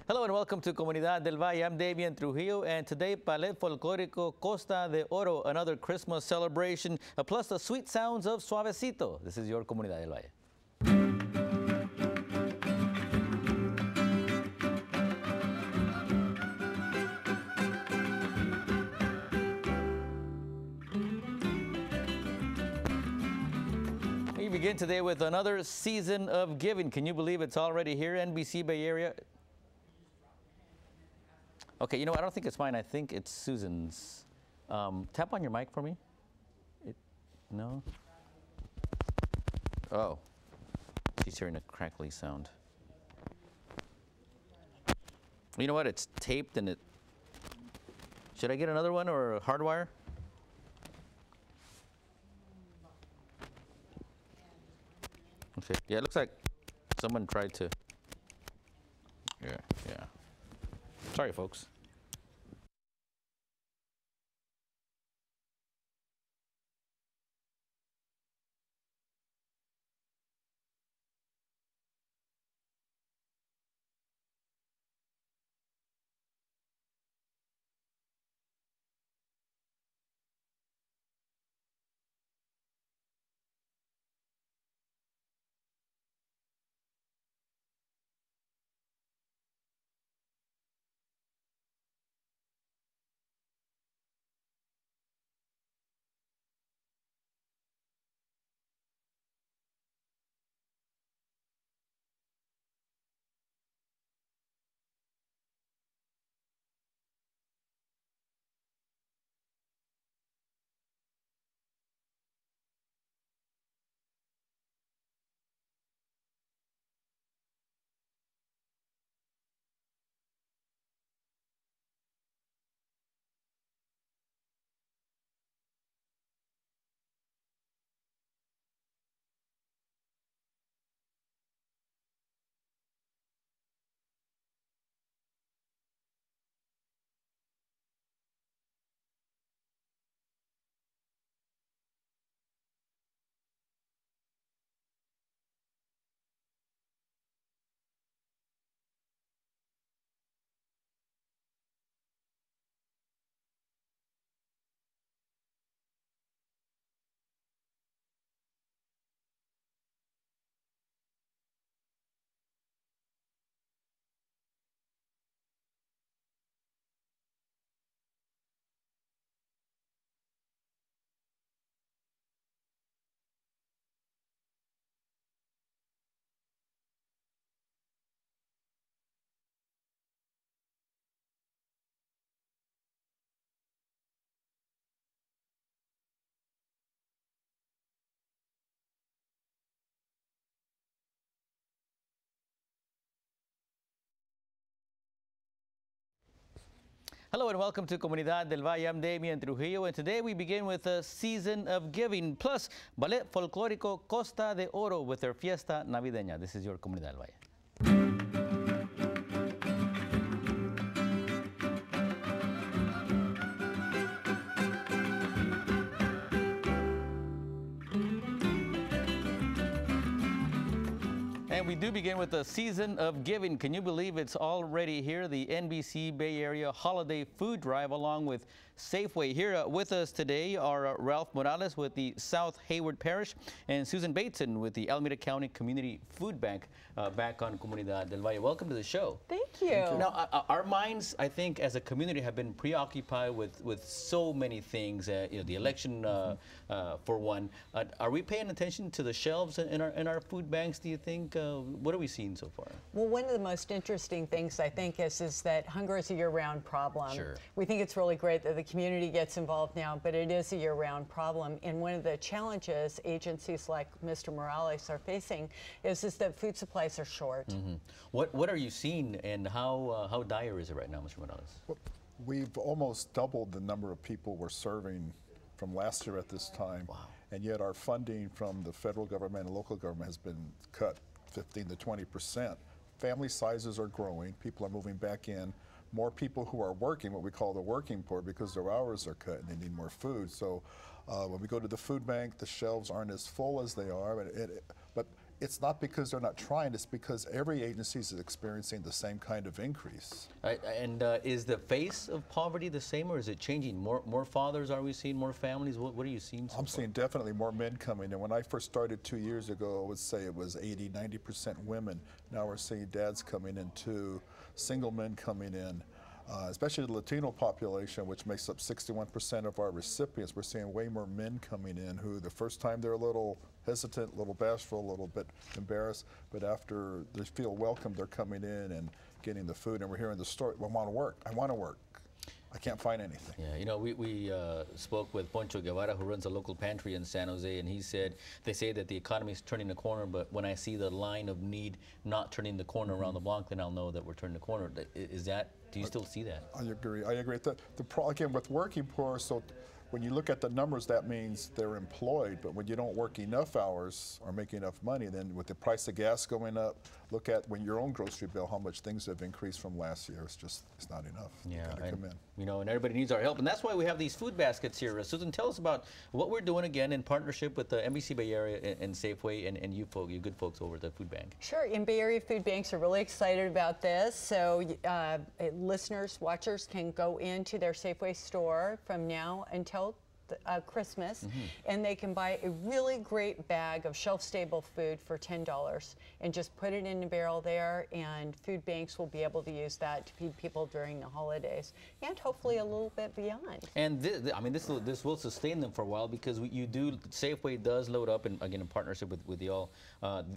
Hello and welcome to Comunidad del Valle. I'm Damian Trujillo, and today Ballet Folclórico Costa de Oro, another Christmas celebration, plus the sweet sounds of Suavecito. This is your Comunidad del Valle. We begin today with another season of giving. Can you believe it's already here, NBC Bay Area? Okay, you know, I don't think it's mine. I think it's Susan's. Tap on your mic for me. No? Oh, she's hearing a crackly sound. You know what? It's taped and it... Should I get another one or a hardwire? Okay. Yeah, it looks like someone tried to... Yeah. Sorry, folks. Hello and welcome to Comunidad del Valle. I'm Damian Trujillo, and today we begin with a season of giving, plus Ballet Folclórico Costa de Oro with their Fiesta Navideña. This is your Comunidad del Valle. And we do begin with a season of giving. Can you believe it's already here? The NBC Bay Area Holiday Food Drive along with Safeway. Here with us today are Ralph Morales with the South Hayward Parish and Susan Bateson with the Alameda County Community Food Bank back on Comunidad del Valle. Welcome to the show. Thank you. Now, our minds, I think, as a community have been preoccupied with so many things, you know, the election for one. Are we paying attention to the shelves in our food banks, do you think? What are we seeing so far? Well, one of the most interesting things I think is that hunger is a year-round problem. Sure. We think it's really great that the community gets involved now, but it is a year-round problem. And one of the challenges agencies like Mr. Morales are facing is that food supplies are short. Mm-hmm. What are you seeing, and how dire is it right now, Mr. Morales? Well, we've almost doubled the number of people we're serving from last year at this time. Wow. And yet our funding from the federal government and local government has been cut 15 to 20%. Family sizes are growing, people are moving back in, more people who are working, what we call the working poor, because their hours are cut and they need more food. So when we go to the food bank, the shelves aren't as full as they are, but It's not because they're not trying, it's because every agency is experiencing the same kind of increase. And is the face of poverty the same, or is it changing? More fathers, are we seeing more families? What are you seeing so I'm far? seeing definitely more men coming in. When I first started 2 years ago, I would say it was 80, 90% women. Now we're seeing dads coming in too, single men coming in. Especially the Latino population, which makes up 61% of our recipients, we're seeing way more men coming in who the first time they're a little hesitant, a little bashful, a little bit embarrassed, but after they feel welcome, they're coming in and getting the food, and we're hearing the story, I want to work, I want to work. I can't find anything. Yeah, you know, we spoke with Poncho Guevara, who runs a local pantry in San Jose, and he said, they say that the economy is turning the corner, but when I see the line of need not turning the corner around the block, then I'll know that we're turning the corner. Is that, do you still see that? I agree. I agree. Again, with working poor, so when you look at the numbers, that means they're employed, but when you don't work enough hours or make enough money, then with the price of gas going up, look at when your own grocery bill, how much things have increased from last year. It's not enough. Yeah, Gotta come in. You know, and everybody needs our help, and that's why we have these food baskets here. Susan, tell us about what we're doing again in partnership with the NBC Bay Area and Safeway and you good folks over at the food bank. Sure, and Bay Area Food Banks are really excited about this. So listeners, watchers can go into their Safeway store from now until Christmas, and they can buy a really great bag of shelf-stable food for $10 and just put it in a barrel there, and food banks will be able to use that to feed people during the holidays and hopefully a little bit beyond. And this will sustain them for a while, because Safeway does load up, and again in partnership with y'all,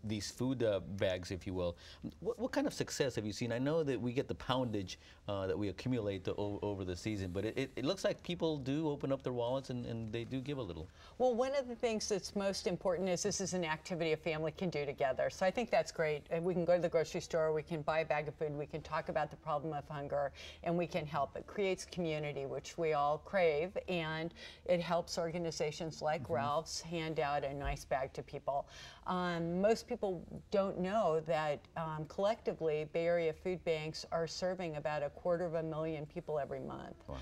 these food bags, if you will. What kind of success have you seen? I know that we get the poundage that we accumulate over the season, but it looks like people do open up their wallets and they do give a little. Well, one of the things that's most important is this is an activity a family can do together. So I think that's great. We can go to the grocery store, we can buy a bag of food, we can talk about the problem of hunger, and we can help. It creates community, which we all crave, and it helps organizations like Ralph's hand out a nice bag to people. Most people don't know that collectively Bay Area food banks are serving about 250,000 people every month. Wow.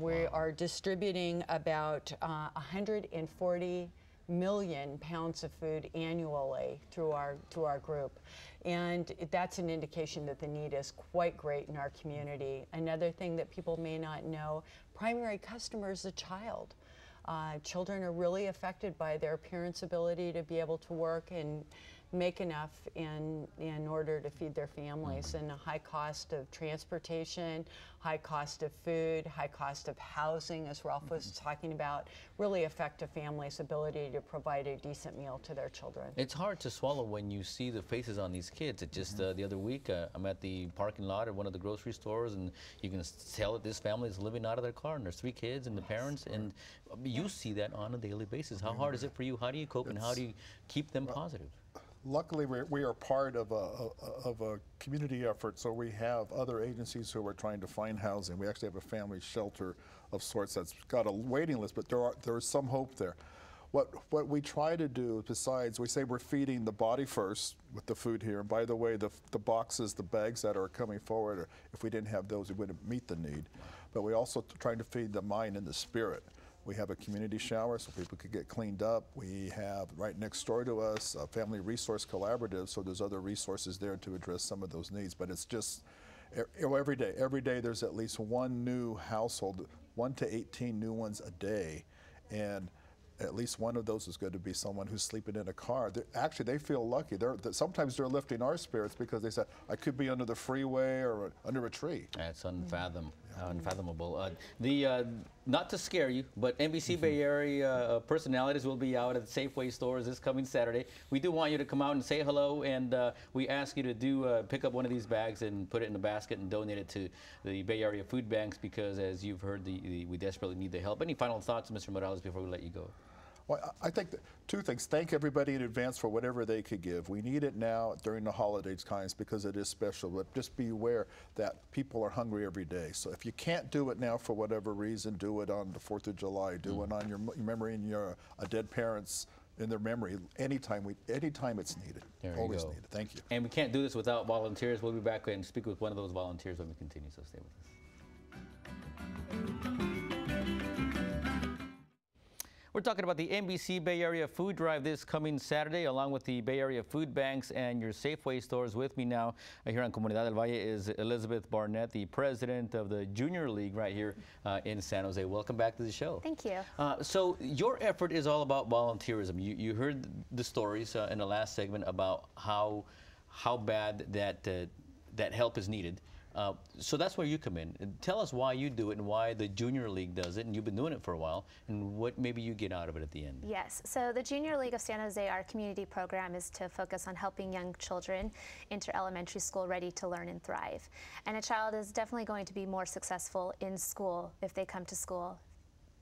We are distributing about 140 million pounds of food annually through our group, and that's an indication that the need is quite great in our community. Another thing that people may not know: primary customer is a child. Children are really affected by their parents' ability to be able to work and make enough in order to feed their families, and a high cost of transportation, high cost of food, high cost of housing, as Ralph was talking about, really affect a family's ability to provide a decent meal to their children. It's hard to swallow when you see the faces on these kids. It just the other week I'm at the parking lot at one of the grocery stores, and you can tell that this family is living out of their car, and there's 3 kids and the parents, and you see that on a daily basis. How hard is it for you? How do you cope, and how do you keep them positive? Luckily, we are part of a community effort, so we have other agencies who are trying to find housing. We actually have a family shelter of sorts that's got a waiting list, but there is some hope there. What we try to do, besides, we say we're feeding the body first with the food here. And by the way, the boxes, the bags that are coming forward, if we didn't have those, we wouldn't meet the need. But we also trying to feed the mind and the spirit. We have a community shower so people could get cleaned up. We have right next door to us a family resource collaborative, so there's other resources there to address some of those needs. But it's just every day there's at least one new household, 1 to 18 new ones a day, and at least one of those is going to be someone who's sleeping in a car. Actually, they feel lucky. Sometimes they're lifting our spirits because they said, I could be under the freeway or under a tree. That's unfathomable. Not to scare you, but NBC Bay Area personalities will be out at the Safeway stores this coming Saturday. We do want you to come out and say hello, and we ask you to pick up one of these bags and put it in a basket and donate it to the Bay Area food banks, because as you've heard, we desperately need the help. Any final thoughts, Mr. Morales, before we let you go? Well, I think that 2 things. Thank everybody in advance for whatever they could give. We need it now during the holiday times because it is special, but just be aware that people are hungry every day. So if you can't do it now for whatever reason, do it on the 4th of July, do it on your memory in your dead parents, in their memory, anytime it's needed. There Always you go. needed. Thank you. And we can't do this without volunteers. We'll be back and speak with one of those volunteers when we continue, so stay with us. We're talking about the NBC Bay Area Food Drive this coming Saturday, along with the Bay Area food banks and your Safeway stores. With me now here on Comunidad del Valle is Elizabeth Barnett, the president of the Junior League right here in San Jose. Welcome back to the show. Thank you. So your effort is all about volunteerism. You heard the stories in the last segment about how bad that help is needed. So that's where you come in. Tell us why you do it and why the Junior League does it, and you've been doing it for a while, and what maybe you get out of it at the end. Yes, so the Junior League of San Jose, our community program, is to focus on helping young children enter elementary school ready to learn and thrive. And a child is definitely going to be more successful in school if they come to school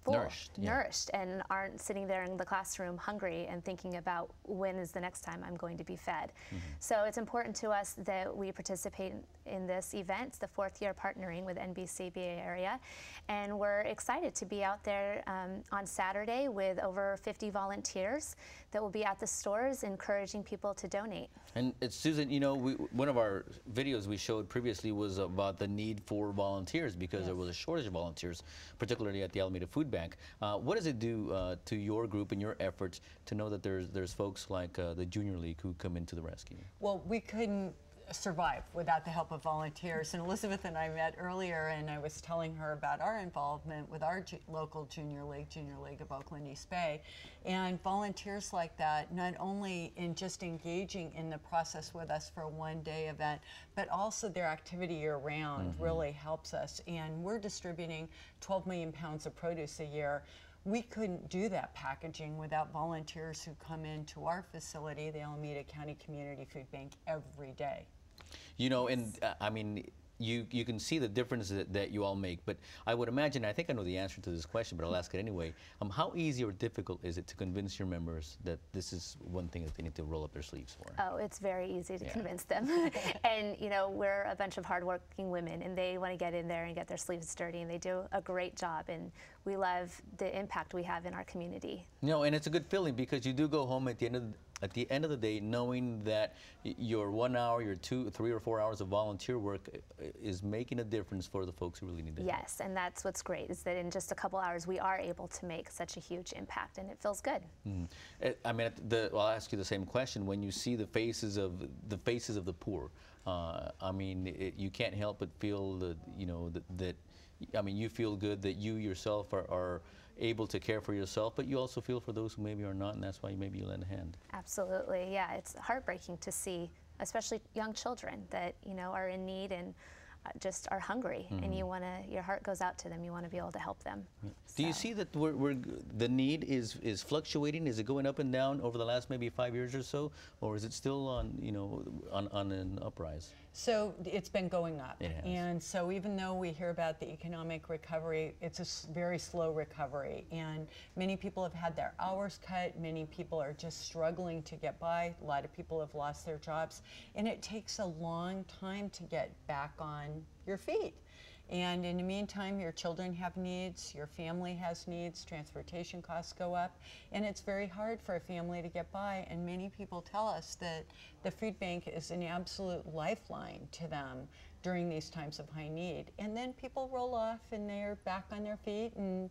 full, nourished, and aren't sitting there in the classroom hungry and thinking about when is the next time I'm going to be fed. So it's important to us that we participate in this event. It's the 4th year partnering with NBC Bay Area, and we're excited to be out there on Saturday with over 50 volunteers that will be at the stores encouraging people to donate. And Susan, you know, one of our videos we showed previously was about the need for volunteers because there was a shortage of volunteers, particularly at the Alameda Food Bank. What does it do to your group and your efforts to know that there's folks like the Junior League who come into the rescue? Well, we couldn't survive without the help of volunteers. And Elizabeth and I met earlier, and I was telling her about our involvement with our local Junior League of Oakland East Bay. And volunteers like that, not only in just engaging in the process with us for a one-day event, but also their activity year-round really helps us. And we're distributing 12 million pounds of produce a year. We couldn't do that packaging without volunteers who come into our facility, the Alameda County Community Food Bank, every day. You know, and I mean, you can see the difference that you all make, but I would imagine, I think I know the answer to this question, but I'll ask it anyway. How easy or difficult is it to convince your members that this is one thing that they need to roll up their sleeves for? Oh, it's very easy to convince them. And, you know, we're a bunch of hardworking women, and they want to get in there and get their sleeves dirty, and they do a great job, and we love the impact we have in our community. No, and it's a good feeling because you do go home at the end of the day knowing that your 1 hour, your 2, 3, or 4 hours of volunteer work is making a difference for the folks who really need it. Yes, and that's what's great, is that in just a couple hours we are able to make such a huge impact, and it feels good. I mean, I'll ask you the same question. When you see the faces of the poor, I mean, you can't help but feel that, you know, that I mean, you feel good that you yourself are able to care for yourself, but you also feel for those who maybe are not, and that's why maybe you lend a hand. Absolutely, yeah. It's heartbreaking to see, especially young children that, you know, are in need and just are hungry, and your heart goes out to them. You want to be able to help them. Do you see that the need is fluctuating? Is it going up and down over the last maybe 5 years or so, or is it still on, you know, on an uprise? So it's been going up. It has. And so even though we hear about the economic recovery, it's a very slow recovery. And many people have had their hours cut. Many people are just struggling to get by. A lot of people have lost their jobs. And it takes a long time to get back on your feet. And in the meantime, your children have needs, your family has needs, transportation costs go up, and it's very hard for a family to get by. And many people tell us that the food bank is an absolute lifeline to them during these times of high need. And then people roll off and they're back on their feet, and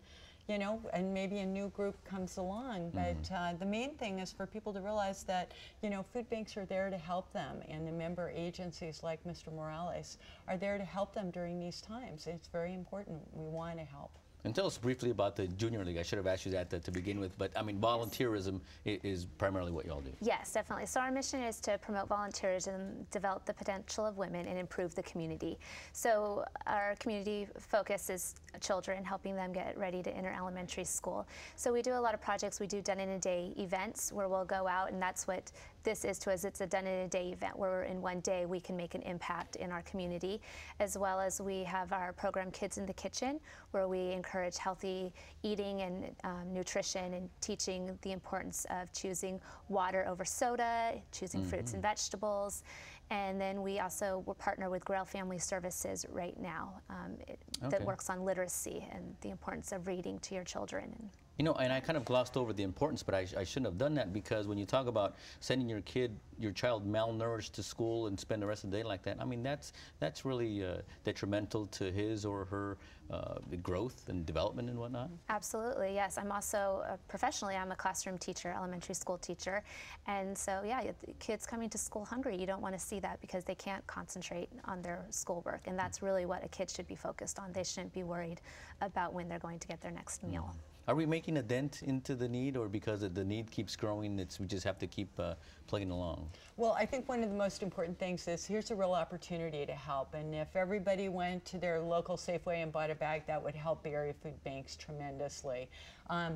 you know, and maybe a new group comes along. But the main thing is for people to realize that, you know, food banks are there to help them, and the member agencies like Mr. Morales are there to help them during these times. It's very important. We want to help. And tell us briefly about the Junior League. I should have asked you that to begin with, but I mean, volunteerism is primarily what you all do. Yes, definitely. So our mission is to promote volunteerism, develop the potential of women, and improve the community. So our community focus is children, helping them get ready to enter elementary school. So we do a lot of projects. We do done-in-a-day events where we'll go out, and that's what this is to us. It's a done-in-a-day event where in one day we can make an impact in our community, as well as we have our program Kids in the Kitchen, where we encourage healthy eating and nutrition, and teaching the importance of choosing water over soda, choosing fruits and vegetables. And then we also will partner with Grail Family Services right now that works on literacy and the importance of reading to your children. You know, and I kind of glossed over the importance, but I shouldn't have done that, because when you talk about sending your child malnourished to school and spend the rest of the day like that, I mean, that's really detrimental to his or her growth and development and whatnot. Absolutely, yes. I'm also, professionally, I'm a classroom teacher, elementary school teacher. And so, yeah, the kids coming to school hungry, you don't want to see that, because they can't concentrate on their schoolwork. And that's really what a kid should be focused on. They shouldn't be worried about when they're going to get their next meal. Are we making a dent into the need, or because the need keeps growing, we just have to keep plugging along? Well, I think one of the most important things is here's a real opportunity to help. And if everybody went to their local Safeway and bought a bag, that would help the area food banks tremendously.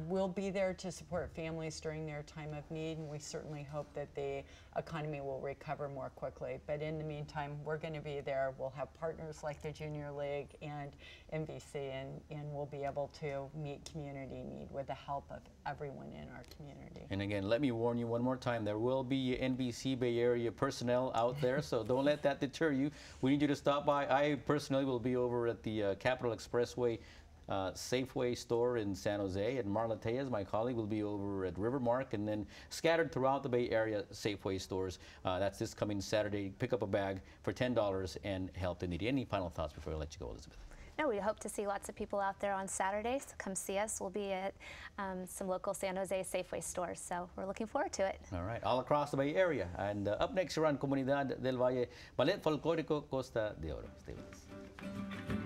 We'll be there to support families during their time of need, and we certainly hope that the economy will recover more quickly. But in the meantime, we're going to be there. We'll have partners like the Junior League and NBC, and we'll be able to meet community need with the help of everyone in our community. And again, let me warn you one more time, there will be NBC Bay Area personnel out there, so don't let that deter you. We need you to stop by. I personally will be over at the Capital Expressway Safeway store in San Jose, and Marla Tejas, my colleague, will be over at Rivermark, and then scattered throughout the Bay Area Safeway stores. That's this coming Saturday. Pick up a bag for $10 and help the needy. Any final thoughts before I let you go, Elizabeth? No, we hope to see lots of people out there on Saturday, so come see us. We'll be at some local San Jose Safeway stores, so we're looking forward to it. All right, all across the Bay Area. And up next, you're on Comunidad del Valle, Ballet Folclórico Costa de Oro. Stay with us.